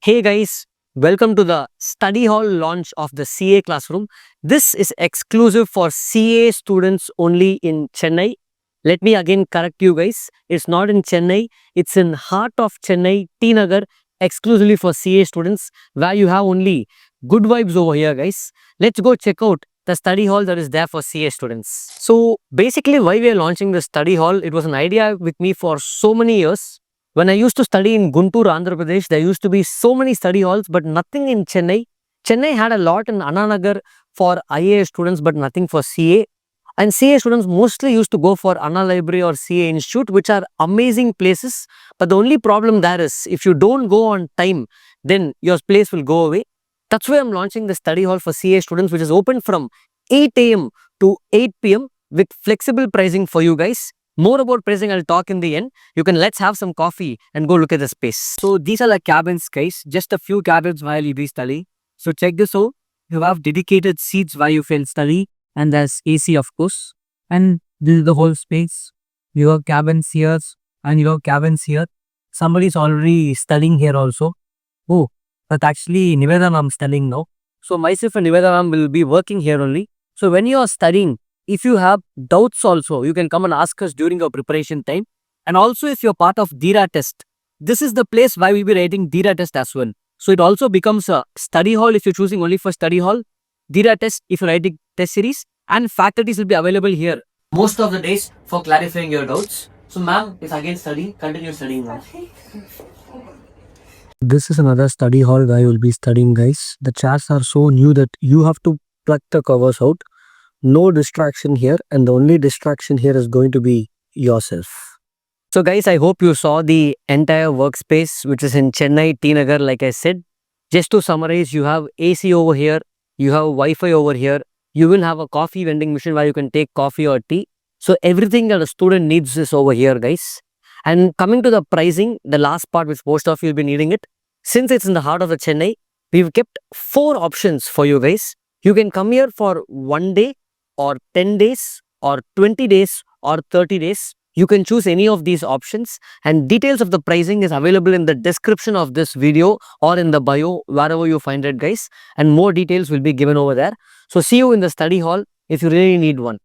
Hey guys, welcome to the study hall launch of the CA classroom. This is exclusive for CA students only in Chennai. Let me again correct you guys. It's not in Chennai, it's in heart of Chennai, T Nagar, exclusively for CA students, where you have only good vibes over here, guys. Let's go check out the study hall that is there for CA students. So basically, why we are launching the study hall, it was an idea with me for so many years. When I used to study in Guntur, Andhra Pradesh, there used to be so many study halls, but nothing in Chennai. Chennai had a lot in Anna Nagar for IAS students, but nothing for CA. And CA students mostly used to go for Anna Library or CA Institute, which are amazing places. But the only problem there is, if you don't go on time, then your place will go away. That's why I'm launching the study hall for CA students, which is open from 8 a.m. to 8 p.m. with flexible pricing for you guys. More about pricing I'll talk in the end. Let's have some coffee and go look at the space. So these are the cabins, guys. Just a few cabins while you be studying. So check this out. You have dedicated seats while you can study, and there's AC of course. And this is the whole space. You have cabins here and you have cabins here. Somebody's already studying here also. Oh, but actually Nivedana I'm studying now. So myself and Nivedana will be working here only. So when you are studying, if you have doubts also, you can come and ask us during your preparation time. And also if you're part of DIRA test, this is the place where we'll be writing DIRA test as well. So it also becomes a study hall if you're choosing only for study hall, DIRA test if you're writing test series, and faculties will be available here most of the days for clarifying your doubts. So ma'am is again studying, continue studying now. This is another study hall where you will be studying, guys. The chairs are so new that you have to pluck the covers out. No distraction here, and the only distraction here is going to be yourself. So guys, I hope you saw the entire workspace which is in Chennai, T Nagar, like I said. Just to summarize, you have AC over here, you have Wi-Fi over here, you will have a coffee vending machine where you can take coffee or tea. So everything that a student needs is over here, guys. And coming to the pricing, the last part which most of you will be needing it. Since it's in the heart of the Chennai, we've kept 4 options for you guys. You can come here for 1 day, or 10 days, or 20 days, or 30 days. You can choose any of these options, and details of the pricing is available in the description of this video or in the bio, wherever you find it, guys. And more details will be given over there. So see you in the study hall if you really need one.